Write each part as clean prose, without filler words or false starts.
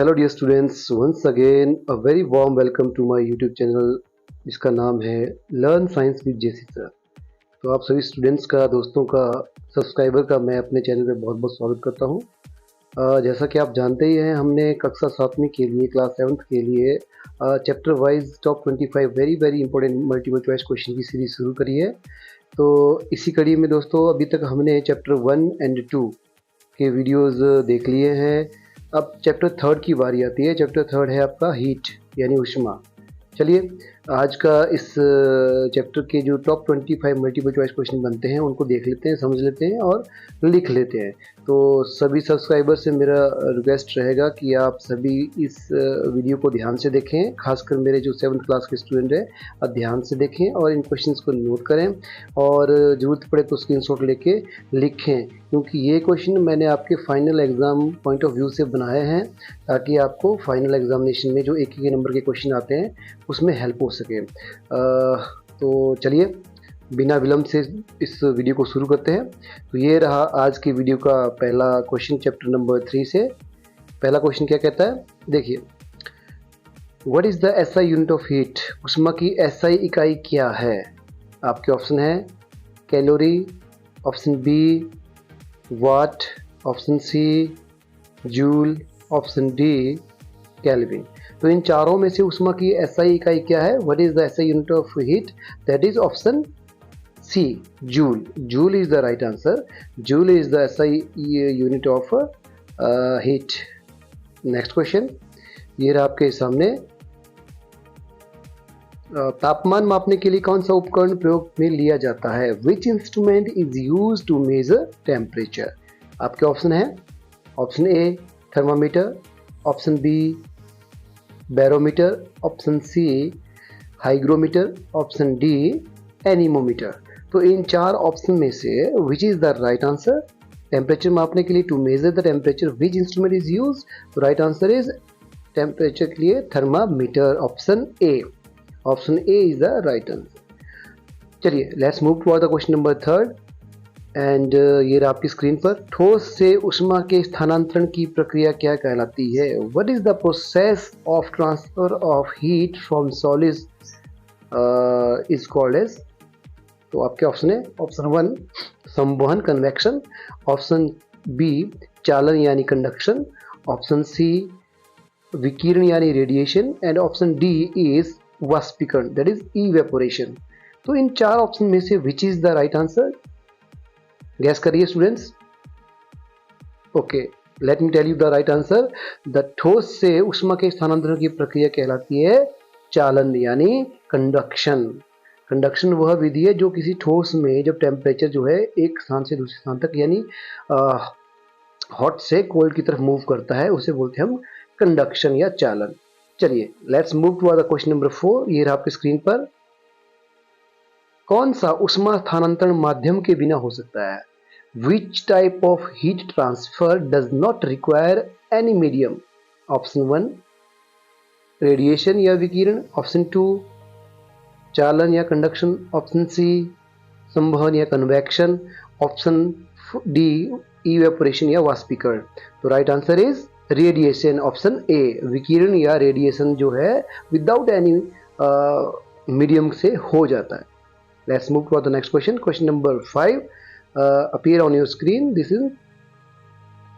Hello dear students, once again a very warm welcome to my YouTube channel जिसका नाम है learn science with JC sir. तो आप सभी स्टूडेंट्स का, दोस्तों का, सब्सक्राइबर का मैं अपने चैनल पे बहुत बहुत स्वागत करता हूँ। जैसा कि आप जानते ही हैं, हमने कक्षा 7वीं के लिए, क्लास 7th के लिए chapter wise top 25 very very important multiple choice question की सीरीज शुरू करी है। तो इसी कड़ी में दोस्तों अभी तक हमने चैप्टर 1 एंड 2 के वीडियोस देख लिए हैं। अब चैप्टर 3 की बारी आती है। चैप्टर 3 है आपका हीट यानी ऊष्मा। चलिए आज का इस चैप्टर के जो टॉप 25 मल्टीपल चॉइस क्वेश्चन बनते हैं उनको देख लेते हैं, समझ लेते हैं और लिख लेते हैं। तो सभी सब्सक्राइबर से मेरा रिक्वेस्ट रहेगा कि आप सभी इस वीडियो को ध्यान से देखें, खासकर मेरे जो 7th क्लास के स्टूडेंट हैं आप ध्यान से देखें और इन क्वेश्चंस को नोट करें और ज़रूरत पड़े तो स्क्रीनशॉट लेके लिखें, क्योंकि ये क्वेश्चन मैंने आपके final exam point of view से बनाए हैं ताकि आपको फाइनल एग्जामिनेशन में जो एक नंबर के क्वेश्चन आते हैं उसमें हेल्प हो सके। तो चलिए बिना विलंब से इस वीडियो को शुरू करते हैं। तो ये रहा आज की वीडियो का पहला क्वेश्चन चैप्टर नंबर 3 से। पहला क्वेश्चन क्या कहता है, देखिए, what is the SI unit of heat? ऊष्मा की एसआई इकाई क्या है? आपके ऑप्शन है calorie, option B watt, option C joule, option D kelvin. तो इन चारों में से ऊष्मा की एसआई इकाई क्या है? What is the SI unit of heat? That is option C joule. Joule is the right answer. Joule is the SI unit of heat. Next question ये रहा आपके सामने। तापमान मापने के लिए कौन सा उपकरण प्रयोग में लिया जाता है? Which instrument is use to measure temperature? आपके ऑप्शन है option A thermometer, option B barometer, option C hygrometer, option D anemometer. तो इन चार ऑप्शन में से which is the right answer? Temperature मापने के लिए to measure the temperature which instrument is use? Right answer is temperature के लिए thermometer, option A. Option A is the right answer. चलिए let's move to the question number 3 and ये रहा आपकी screen पर। ठोस से ऊष्मा के स्थानांतरण की प्रक्रिया क्या कहलाती है? What is the process of transfer of heat from solid is called as? तो आपके ऑप्शन है ऑप्शन 1 संवहन कन्वेक्शन, ऑप्शन बी चालन यानी कंडक्शन, ऑप्शन सी विकिरण यानी radiation and option D is वाष्पीकरण दैट इज इवेपोरेशन। तो इन चार ऑप्शन में से which is the right answer? Guess करिए students. Okay, let me tell you the right answer. The ठोस से ऊष्मा के स्थानांतरण की प्रक्रिया कहलाती है चालन यानी कंडक्शन। कंडक्शन वह विधि है जो किसी ठोस में जब टेम्परेचर जो है एक स्थान से दूसरे स्थान तक यानी हॉट से कोल्ड की तरफ मूव करता है, उसे बोलते हैं हम कंडक्शन या चालन। चलिए let's move to the question number 4। ये रहा आपकी स्क्रीन पर। कौन सा ऊष्मा स्थानांतरण माध्यम के बिना हो सकता है? Which type of heat transfer does not require any medium? Option 1 radiation या विकिरण, ऑप्शन 2 चालन या कंडक्शन, ऑप्शन सी संवहन या कन्वेक्शन, ऑप्शन डी इवेपोरेशन या वाष्पीकरण। तो right answer is radiation, option A. विकिरण या रेडिएशन जो है विदाउट एनी मीडियम से हो जाता है। Let's move to the next question. Question number 5 appear on your screen. This is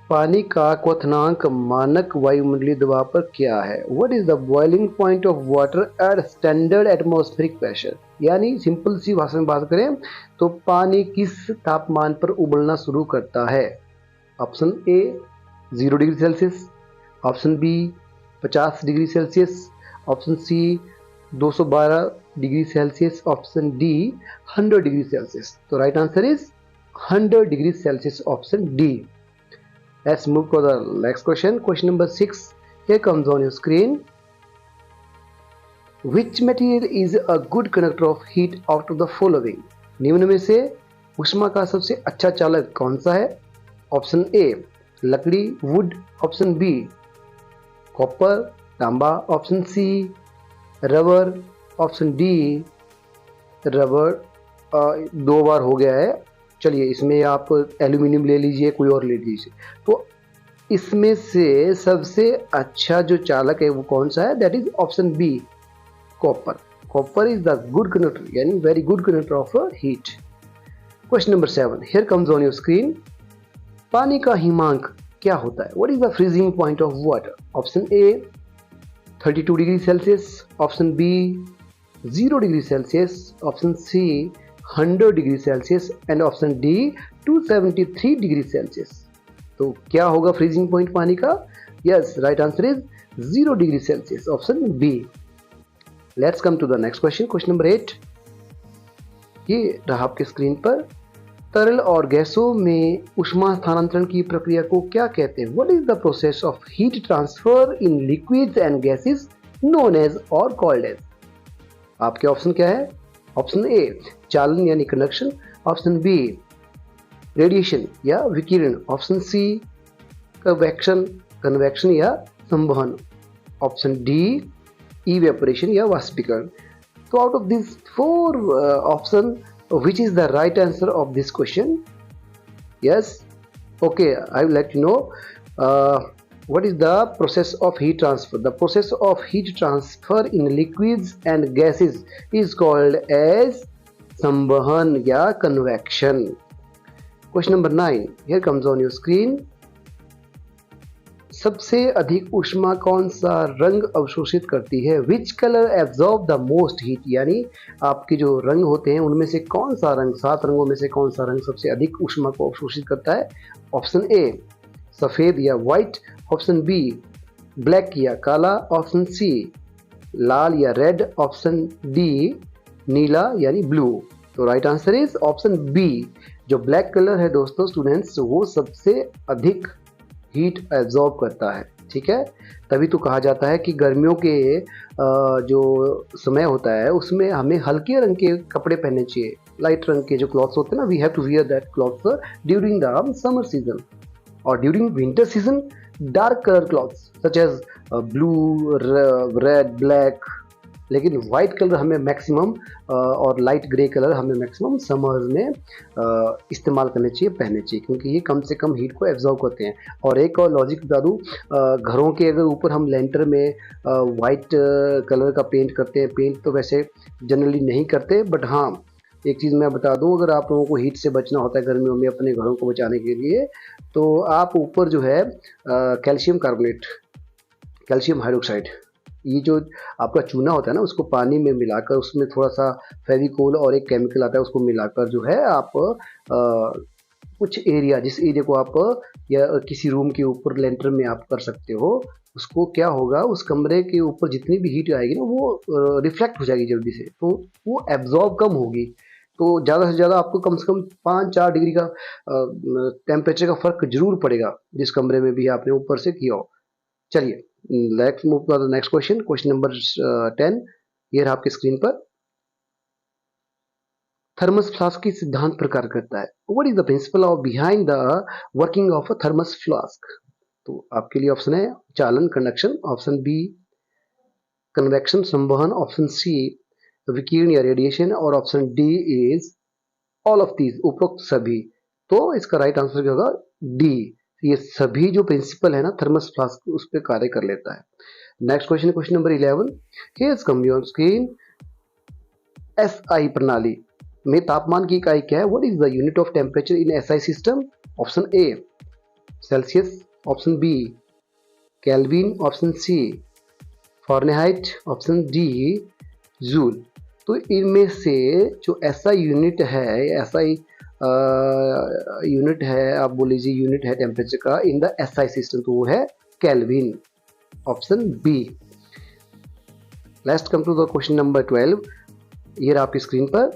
पानी का क्वथनांक मानक वायुमंडलीय दबाव पर क्या है? What is the boiling point of water at standard atmospheric pressure? यानी सिंपल सी भाषा में बात करें तो पानी किस तापमान पर उबलना शुरू करता है? Option A 0 degree Celsius, option B 50 degree Celsius, option C 212 degree Celsius, option D 100 degree Celsius. तो right answer is 100 degree Celsius, option D. Let's move to the next question. Question number 6 here comes on your screen. Which material is a good conductor of heat out of the following? निम्न में से ऊष्मा का सबसे अच्छा चालक कौन सा है? ऑप्शन ए लकड़ी वुड, ऑप्शन बी कॉपर तांबा, option C rubber, option D rubber. 2 बार हो गया है। चलिए इसमें आप एल्यूमिनियम ले लीजिए, कोई और ले लीजिए। तो इसमें से सबसे अच्छा जो चालक है वो कौन सा है? That is option B, copper. Copper is the good conductor, यानी very good conductor of heat. Question number 7 here comes on your screen. पानी का हिमांक क्या होता है? What is the freezing point of water? Option A 32 degree Celsius, option B 0 degree Celsius, option C 100 degree Celsius and option D 273 degree Celsius. तो क्या होगा freezing point पानी का? Yes, right answer is 0 degree Celsius, option B. Let's come to the next question, question number 8। ये रहा आपके screen पर। तरल और गैसों में ऊष्मा स्थानांतरण की प्रक्रिया को क्या कहते हैं? What is the process of heat transfer in liquids and gases known as और कॉल्ड एज? आपके ऑप्शन क्या है? ऑप्शन ए चालन यानी कंडक्शन, ऑप्शन बी रेडिएशन या विकिरण, ऑप्शन सी कन्वेक्शन या संवहन, ऑप्शन डी इवेपोरेशन या वाष्पीकरण। तो out of this 4 option which is the right answer of this question? Yes, okay, I will let you know what is the process of heat transfer. The process of heat transfer in liquids and gases is called as संवहन या convection. Question number 9 here comes on your screen. सबसे अधिक ऊष्मा कौन सा रंग अवशोषित करती है? Which colour absorb the most heat, यानी आपके जो रंग होते हैं उनमें से कौन सा रंग, 7 रंगों में से कौन सा रंग सबसे अधिक ऊष्मा को अवशोषित करता है? ऑप्शन ए सफ़ेद या वाइट, ऑप्शन बी ब्लैक या काला, ऑप्शन सी लाल या रेड, ऑप्शन डी नीला यानी ब्लू। तो right answer is option B. जो ब्लैक कलर है दोस्तों स्टूडेंट्स, वो सबसे अधिक हीट एब्जॉर्ब करता है, ठीक है। तभी तो कहा जाता है कि गर्मियों के जो समय होता है उसमें हमें हल्के रंग के कपड़े पहनने चाहिए, लाइट रंग के जो क्लॉथ्स होते हैं ना, we have to wear that clothes during the summer season. और during winter season dark colour clothes such as blue, red, black, लेकिन वाइट कलर हमें मैक्सिमम और लाइट ग्रे कलर हमें मैक्सिमम समर्स में इस्तेमाल करने चाहिए, पहनने चाहिए, क्योंकि ये कम से कम हीट को एब्जॉर्ब करते हैं। और एक और लॉजिक बता दूँ, घरों के अगर ऊपर हम लेंटर में वाइट कलर का पेंट करते हैं, पेंट तो वैसे जनरली नहीं करते, बट हाँ एक चीज़ मैं बता दूं, अगर आप लोगों को हीट से बचना होता है गर्मियों में अपने घरों को बचाने के लिए, तो आप ऊपर जो है कैल्शियम कार्बोनेट, कैल्शियम हाइड्रोक्साइड, ये जो आपका चूना होता है ना, उसको पानी में मिलाकर उसमें थोड़ा सा फेविकोल और एक केमिकल आता है, उसको मिलाकर जो है आप कुछ एरिया, जिस एरिया को आप या किसी रूम के ऊपर लेंटर में आप कर सकते हो, उसको क्या होगा, उस कमरे के ऊपर जितनी भी हीट आएगी ना वो रिफ्लेक्ट हो जाएगी जल्दी से, तो वो एब्जॉर्ब कम होगी। तो ज़्यादा से ज़्यादा आपको कम से कम 5-4 डिग्री का टेम्परेचर का फ़र्क जरूर पड़ेगा जिस कमरे में भी आपने ऊपर से किया हो। चलिए let's move to the next question, question number 10। ये रहा आपके स्क्रीन पर। थर्मस फ्लास्क की सिद्धांत प्रकार करता है। What is the principle of behind the working of a thermos flask? तो आपके लिए ऑप्शन है चालन कंडक्शन, ऑप्शन बी कन्वेक्शन संवहन, ऑप्शन सी विकिरण या रेडिएशन, और option D is all of these, उपरोक्त सभी। तो इसका राइट आंसर क्या होगा? डी। ये सभी जो प्रिंसिपल है ना थर्मस फ्लास्क उस पर कार्य कर लेता है। Next question, question number 11। Here's come your screen. SI प्रणाली में तापमान की इकाई क्या है? What is the unit of temperature in SI system? Option A Celsius, option B kelvin, option C Fahrenheit, option D joule. तो इनमें से जो एसआई यूनिट है, एसआई यूनिट है, आप बोल लीजिए यूनिट है टेम्परेचर का इन द एसआई सिस्टम, तो वो है kelvin, option B. Let's come to the question number 12। ये रहा आपकी स्क्रीन पर।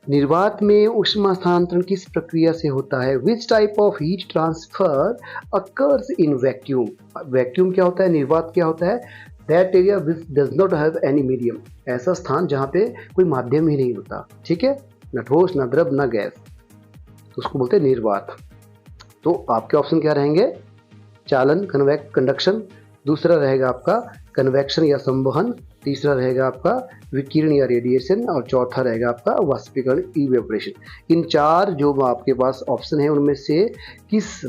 निर्वात में ऊष्मा स्थानांतरण किस प्रक्रिया से होता है? Which type of heat transfer occurs in vacuum? Vacuum क्या होता है, निर्वात क्या होता है? That area which does not have any medium, ऐसा स्थान जहाँ पे कोई माध्यम ही नहीं होता, ठीक है, न ठोस न द्रव न गैस, तो उसको बोलते हैं निर्वात। तो आपके ऑप्शन क्या रहेंगे? चालन कंडक्शन, दूसरा रहेगा आपका कन्वेक्शन या संवहन, तीसरा रहेगा आपका विकिरण या रेडिएशन, और चौथा रहेगा आपका वाष्पीकरण इवेपोरेशन। इन 4 जो आपके पास ऑप्शन है उनमें से किस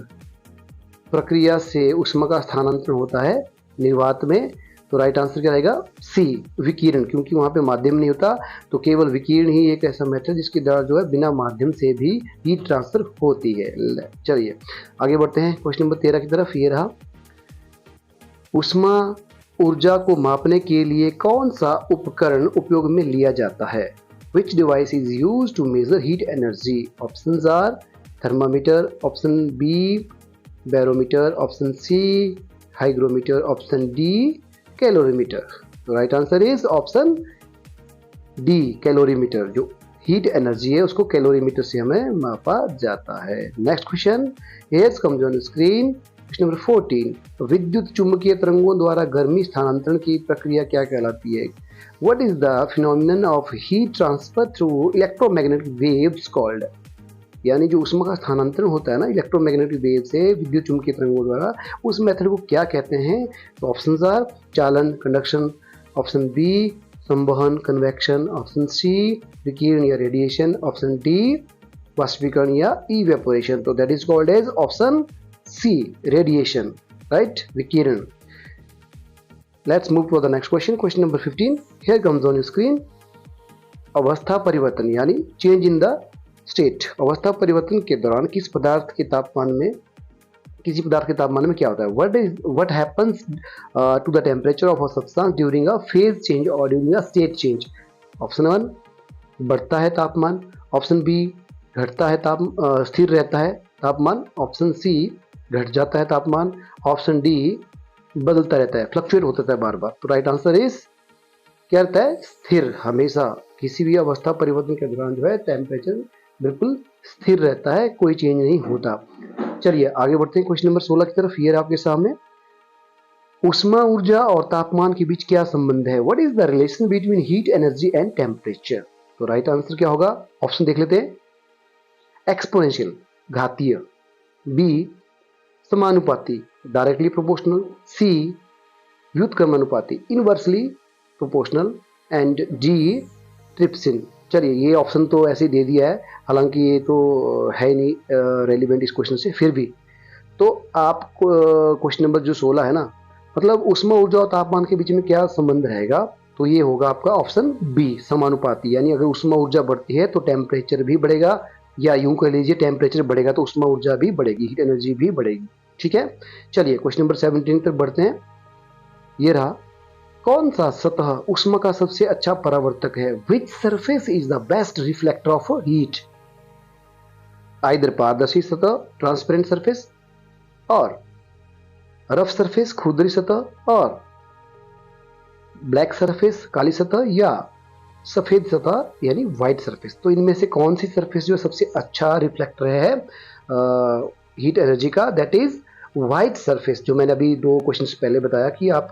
प्रक्रिया से ऊष्मा का स्थानांतरण होता है निर्वात में, तो राइट आंसर क्या रहेगा? सी, विकिरण, क्योंकि वहां पे माध्यम नहीं होता, तो केवल विकिरण ही एक ऐसा मेथड जिसके द्वारा जो है बिना माध्यम से भी हीट ट्रांसफर होती है। चलिए आगे बढ़ते हैं क्वेश्चन नंबर 13 की तरफ। ये रहा, ऊष्मा ऊर्जा को मापने के लिए कौन सा उपकरण उपयोग में लिया जाता है? Which device is used to measure heat energy? Options are thermometer, option B barometer, option C hygrometer, option D calorimeter. The right answer is option D calorimeter. जो हीट एनर्जी है उसको कैलोरीमीटर से हमें मापा जाता है। Next question is comes on screen. Question number 14, विद्युत चुंबकीय तरंगों द्वारा गर्मी स्थानांतरण की प्रक्रिया क्या कहलाती है? What is the phenomenon of heat transfer through electromagnetic waves called? यानी जो ऊष्मा का स्थानांतरण होता है ना इलेक्ट्रोमैग्नेटिक वेव से विद्युत चुंबकीय तरंगों द्वारा, उस मेथड को क्या कहते हैं? तो ऑप्शंस आर चालन, कंडक्शन, ऑप्शन बी संवहन, कन्वेक्शन, ऑप्शन सी विकिरण या रेडिएशन, ऑप्शन डी वाष्पीकरण या इवेपोरेशन। तो that is called as option C, radiation, right, विकिरण। Let's move to the next question. Question number 15. Here comes on screen. अवस्था परिवर्तन यानी चेंज इन द स्टेट। अवस्था परिवर्तन के दौरान किसी पदार्थ के तापमान में क्या होता है? What happens to the temperature of a substance during a phase change or during a state change? Option 1 बढ़ता है तापमान, ऑप्शन बी घटता है स्थिर रहता है तापमान, ऑप्शन सी घट जाता है तापमान, ऑप्शन डी बदलता रहता है, फ्लक्चुएट होता रहता है बार बार। तो राइट आंसर इज क्या रहता है? स्थिर। हमेशा किसी भी अवस्था परिवर्तन के दौरान जो है टेम्परेचर बिल्कुल स्थिर रहता है, कोई चेंज नहीं होता। चलिए आगे बढ़ते हैं क्वेश्चन नंबर 16 की तरफ। ये आपके सामने, ऊष्मा ऊर्जा और तापमान के बीच क्या संबंध है? What is the relation between heat energy and temperature? तो राइट आंसर क्या होगा? ऑप्शन देख लेते हैं। एक्सपोनेंशियल, घातीय, बी समानुपाती, डायरेक्टली प्रोपोर्शनल, सी व्युत्क्रमानुपाती, inversely proportional, and D trypsin. चलिए ये ऑप्शन तो ऐसे ही दे दिया है, हालांकि ये तो है नहीं रेलिवेंट इस क्वेश्चन से, फिर भी तो आप क्वेश्चन नंबर जो 16 है ना, मतलब ऊष्मा ऊर्जा और तापमान के बीच में क्या संबंध रहेगा? तो ये होगा आपका ऑप्शन बी, समानुपाती। यानी अगर ऊष्मा ऊर्जा बढ़ती है तो टेम्परेचर भी बढ़ेगा, या यूं कह लीजिए टेम्परेचर बढ़ेगा तो ऊष्मा ऊर्जा भी बढ़ेगी, हीट एनर्जी भी बढ़ेगी। ठीक है, चलिए क्वेश्चन नंबर 17 तक बढ़ते हैं। ये रहा, कौन सा सतह ऊष्मा का सबसे अच्छा परावर्तक है? Which surface is the best reflector of heat? Either पारदर्शी सतह, ट्रांसपेरेंट सरफेस, और रफ सरफेस, खुरदरी सतह, और ब्लैक सरफेस, काली सतह, या सफेद सतह यानी व्हाइट सरफेस। तो इनमें से कौन सी सरफेस जो सबसे अच्छा रिफ्लेक्टर है हीट एनर्जी का? That is white surface. जो मैंने अभी 2 क्वेश्चन पहले बताया कि आप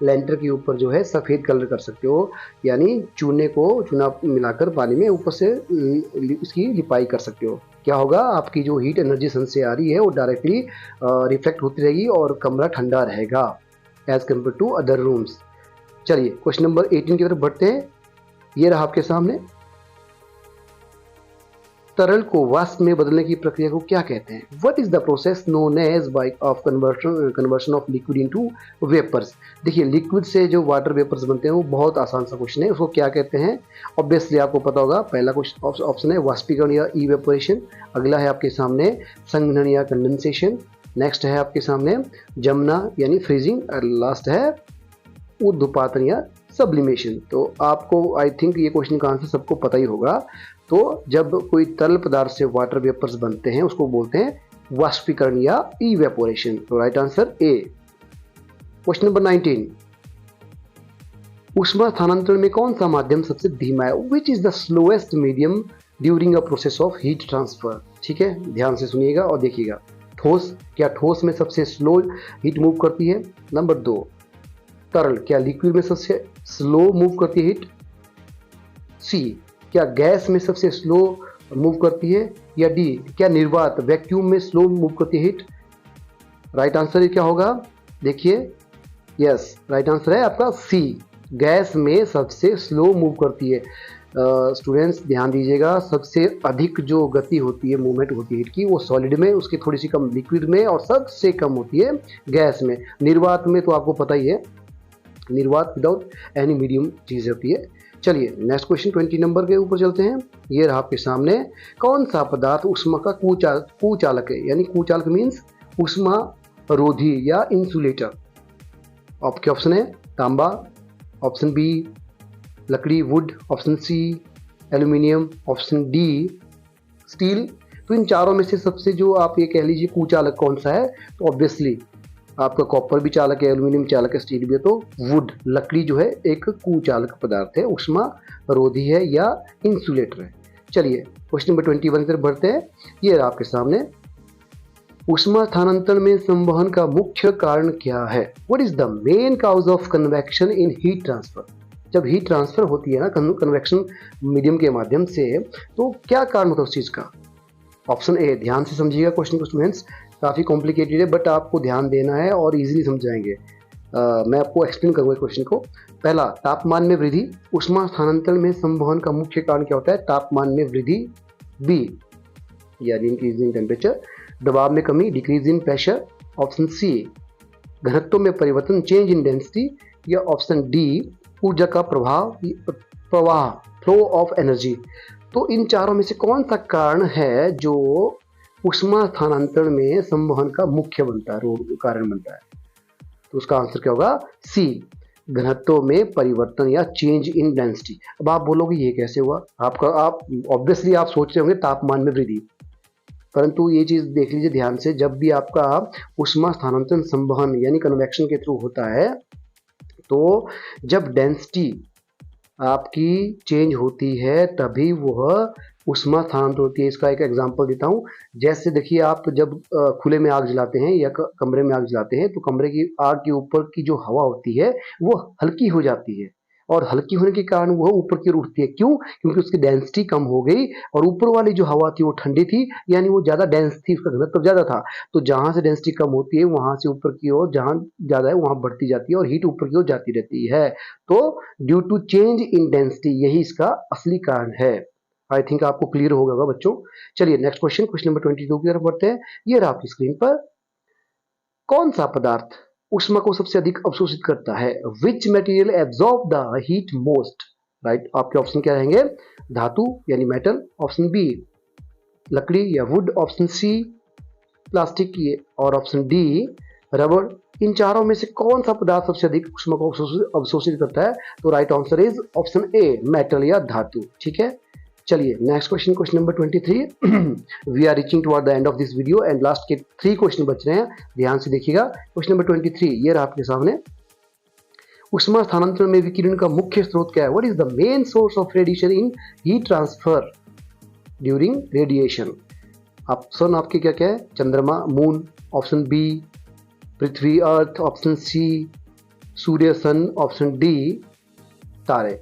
लेंटर के ऊपर जो है सफेद कलर कर सकते हो, यानी चूना मिलाकर पानी में ऊपर से इसकी लिपाई कर सकते हो। क्या होगा? आपकी जो हीट एनर्जी सन से आ रही है वो डायरेक्टली रिफ्लेक्ट होती रहेगी और कमरा ठंडा रहेगा as compare to other rooms. चलिए क्वेश्चन नंबर 18 की तरफ बढ़ते हैं। ये रहा आपके सामने, तरल को वाष्प में बदलने की प्रक्रिया को क्या कहते हैं? What is the process known as of conversion of liquid into vapours? देखिए लिक्विड से जो वाटर वेपर्स बनते हैं वो बहुत आसान सा क्वेश्चन है, उसको क्या कहते हैं? ऑब्वियसली आपको पता होगा। पहला क्वेश्चन ऑप्शन है वाष्पीकरण या इवेपोरेशन, अगला है आपके सामने संघनन या कंडेंसेशन, नेक्स्ट है आपके सामने जमना यानी फ्रीजिंग, और लास्ट है ऊर्ध्वपातन या सब्लिमेशन। तो आपको आई थिंक ये क्वेश्चन का आंसर सबको पता ही होगा। तो जब कोई तरल पदार्थ से वाटर वेपर्स बनते हैं उसको बोलते हैं वाष्पीकरण या इवेपोरेशन। तो right answer A. Question number 19, ऊष्मा स्थानांतरण में कौन सा माध्यम सबसे धीमा है? विच is the slowest medium during a process of heat transfer? ठीक है, ध्यान से सुनिएगा और देखिएगा। ठोस, क्या ठोस में सबसे स्लो हीट मूव करती है? नंबर 2, तरल, क्या लिक्विड में सबसे स्लो मूव करती है हीट? सी, क्या गैस में सबसे स्लो मूव करती है? या डी, क्या निर्वात वैक्यूम में स्लो मूव करती है हीट? राइट आंसर क्या होगा? देखिए, यस राइट आंसर है आपका सी, गैस में सबसे स्लो मूव करती है। स्टूडेंट्स ध्यान दीजिएगा, सबसे अधिक जो गति होती है, मूवमेंट होती है हीट की, वो सॉलिड में, उसकी थोड़ी सी कम लिक्विड में, और सबसे कम होती है गैस में। निर्वात में तो आपको पता ही है, निर्वात विदाउट एनी मीडियम चीज़ होती है। चलिए नेक्स्ट क्वेश्चन 20 नंबर के ऊपर चलते हैं। ये रहा आपके सामने, कौन सा पदार्थ ऊष्मा का कुचालक है, यानी कुचालक मीन्स ऊष्मा रोधी या इंसुलेटर। आपके ऑप्शन है तांबा, ऑप्शन बी लकड़ी wood, option C aluminium, option D steel. तो इन चारों में से सबसे जो आप ये कह लीजिए कुचालक कौन सा है, तो ऑब्वियसली आपका कॉपर भी चालक है, एल्यूमिनियम चालक है, स्टील भी है, तो वुड लकड़ी जो है एक कुचालक पदार्थ है, ऊष्मा रोधी है या इंसुलेटर है। चलिए क्वेश्चन नंबर 21 की तरफ बढ़ते हैं। ये रहा आपके सामने, ऊष्मा स्थानांतरण में संवहन का मुख्य कारण क्या है? What is the main cause of convection in heat transfer? जब हीट ट्रांसफर होती है ना कन्वेक्शन मीडियम के माध्यम से, तो क्या कारण होता है उस चीज का? ऑप्शन ए, ध्यान से समझिएगा क्वेश्चन को स्टूडेंट्स, काफी कॉम्प्लिकेटेड है बट आपको ध्यान देना है और इजीली समझाएंगे। मैं आपको एक्सप्लेन करूंगा क्वेश्चन को। पहला, तापमान में वृद्धि। ऊष्मा स्थानांतरण में संवहन का मुख्य कारण क्या होता है? तापमान में वृद्धि। बी यानी इंक्रीज इन टेम्परेचर। दबाव में कमी, decrease in pressure. Option C घनत्व में परिवर्तन, चेंज इन डेंसिटी। या ऑप्शन डी ऊर्जा का प्रवाह, फ्लो ऑफ एनर्जी। तो इन चारों में से कौन सा कारण है जो ऊष्मा स्थानांतरण में संवहन का मुख्य बनता है, कारण बनता है? तो उसका आंसर क्या होगा? सी, घनत्व में परिवर्तन या चेंज इन डेंसिटी। अब आप बोलोगे ये कैसे हुआ? आप ऑब्वियसली आप सोच रहे होंगे तापमान में वृद्धि, परंतु ये चीज देख लीजिए ध्यान से, जब भी आपका ऊष्मा स्थानांतरण संवहन यानी कन्वेक्शन के थ्रू होता है, तो जब डेंसिटी आपकी चेंज होती है तभी वह ऊष्मा स्थानांतरण होती है। इसका एक एग्जांपल देता हूँ। जैसे देखिए, आप जब खुले में आग जलाते हैं या कमरे में आग जलाते हैं, तो कमरे की आग के ऊपर की जो हवा होती है वो हल्की हो जाती है, और हल्की होने के कारण वह ऊपर की ओर उठती है। क्यों? क्योंकि उसकी डेंसिटी कम हो गई और ऊपर वाली जो हवा थी वो ठंडी थी, यानी वो ज्यादा डेंस थी, उसका घनत्व ज्यादा था। तो जहां से डेंसिटी कम होती है वहां से ऊपर की ओर, जहां ज्यादा है वहां बढ़ती जाती है और हीट ऊपर की ओर जाती रहती है। तो due to change in density, यही इसका असली कारण है। आई थिंक आपको क्लियर हो गया बच्चों। चलिए नेक्स्ट क्वेश्चन, क्वेश्चन नंबर 22 की तरफ बढ़ते हैं। ये रहा आपकी स्क्रीन पर, कौन सा पदार्थ ऊष्मा को सबसे अधिक अवशोषित करता है? Which material absorb the heat most? Right, आपके ऑप्शन क्या रहेंगे? धातु यानी मेटल, ऑप्शन बी लकड़ी या वुड, ऑप्शन सी प्लास्टिक और ऑप्शन डी रबर। इन चारों में से कौन सा पदार्थ सबसे अधिक ऊष्मा को अवशोषित करता है? तो right answer is option A, metal या धातु। ठीक है, चलिए next question, question number 23। We are reaching toward the end of this video and last के 3 क्वेश्चन बच रहे हैं, ध्यान से देखिएगा। क्वेश्चन नंबर 23 ये रहा आपके सामने, ऊष्मा स्थानांतरण में विकिरण का मुख्य स्रोत क्या है? What is the main source of radiation in heat transfer during radiation? Option आपके क्या क्या है? चंद्रमा, मून, ऑप्शन बी पृथ्वी अर्थ, ऑप्शन सी सूर्य सन, ऑप्शन डी तारे।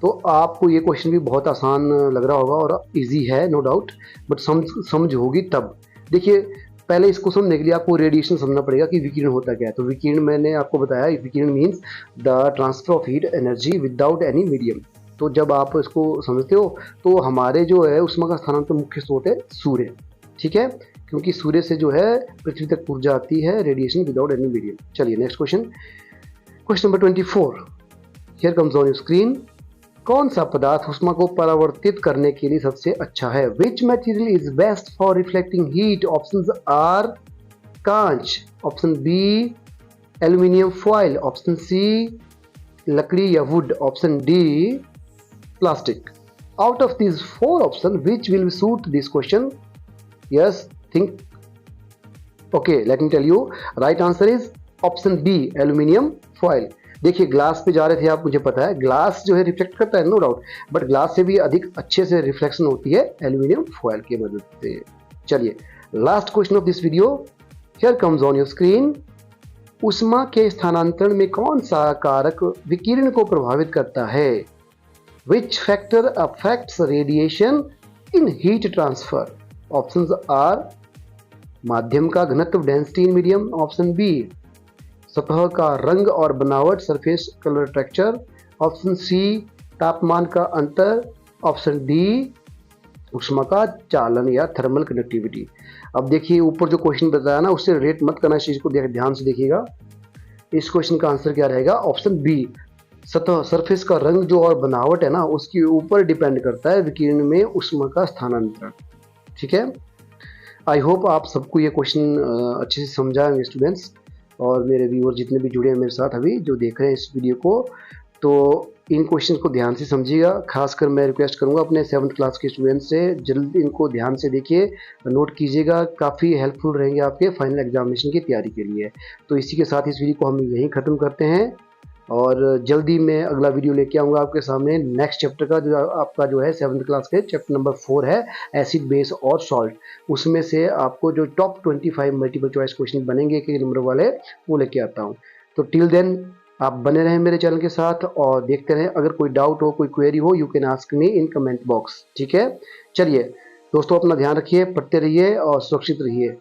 तो आपको ये क्वेश्चन भी बहुत आसान लग रहा होगा और इजी है नो डाउट, बट समझ होगी तब। देखिए, पहले इसको समझने के लिए आपको रेडिएशन समझना पड़ेगा कि विकिरण होता क्या है। तो विकिरण मैंने आपको बताया, विकिरण means the transfer of heat energy without any medium. तो जब आप इसको समझते हो तो हमारे जो है ऊष्मा का स्थानांतरण मुख्य स्रोत है सूर्य। ठीक है, क्योंकि सूर्य से जो है पृथ्वी तक ऊर्जा आती है, रेडिएशन विदाउट एनी मीडियम। चलिए next question, question number 24 here comes on your screen. कौन सा पदार्थ ऊष्मा को परावर्तित करने के लिए सबसे अच्छा है? Which material is best for reflecting heat? Options are कांच, option B aluminium foil, option C लकड़ी या wood, option D plastic. Out of these 4 option which will suit this question? Yes, think. Okay, let me tell you. Right answer is option B, aluminium foil. देखिए, glass पे जा रहे थे आप, मुझे पता है ग्लास जो है रिफ्लेक्ट करता है नो डाउट, बट ग्लास से भी अधिक अच्छे से रिफ्लेक्शन होती है एल्यूमिनियम फॉइल की मदद से। चलिए last question of this video, here comes on your screen. ऊष्मा के स्थानांतरण में कौन सा कारक विकिरण को प्रभावित करता है? Which factor affects radiation in heat transfer? Options are माध्यम का घनत्व density in medium, option B सतह का रंग और बनावट surface colour texture, option C तापमान का अंतर, ऑप्शन डी उष्मा का चालन या थर्मल कंडक्टिविटी। अब देखिए ऊपर जो क्वेश्चन बताया ना उससे रिलेट मत करना, इस चीज को ध्यान से देखिएगा। इस क्वेश्चन का आंसर क्या रहेगा? ऑप्शन बी, सतह सरफेस का रंग जो और बनावट है ना उसके ऊपर डिपेंड करता है विकिरण में उष्मा का स्थानांतरण। ठीक है, आई होप आप सबको ये क्वेश्चन अच्छे से समझाएंगे स्टूडेंट्स, और मेरे व्यूअर जितने भी जुड़े हैं मेरे साथ अभी जो देख रहे हैं इस वीडियो को, तो इन क्वेश्चन को ध्यान से समझिएगा। खासकर मैं रिक्वेस्ट करूंगा अपने 7th क्लास के स्टूडेंट्स से, जल्द इनको ध्यान से देखिए, नोट कीजिएगा, काफ़ी हेल्पफुल रहेंगे आपके फाइनल एग्जामिनेशन की तैयारी के लिए। तो इसी के साथ इस वीडियो को हम यहीं ख़त्म करते हैं, और जल्दी मैं अगला वीडियो लेके आऊँगा आपके सामने नेक्स्ट चैप्टर का, जो आपका जो है 7th क्लास के चैप्टर नंबर 4 है एसिड बेस और सॉल्ट। उसमें से आपको जो टॉप 25 मल्टीपल चॉइस क्वेश्चन बनेंगे कई नंबर वाले वो लेके आता हूँ। तो टिल देन आप बने रहें मेरे चैनल के साथ और देखते रहें। अगर कोई डाउट हो, कोई क्वेरी हो, you can ask me in comment box. ठीक है, चलिए दोस्तों अपना ध्यान रखिए, पढ़ते रहिए और सुरक्षित रहिए।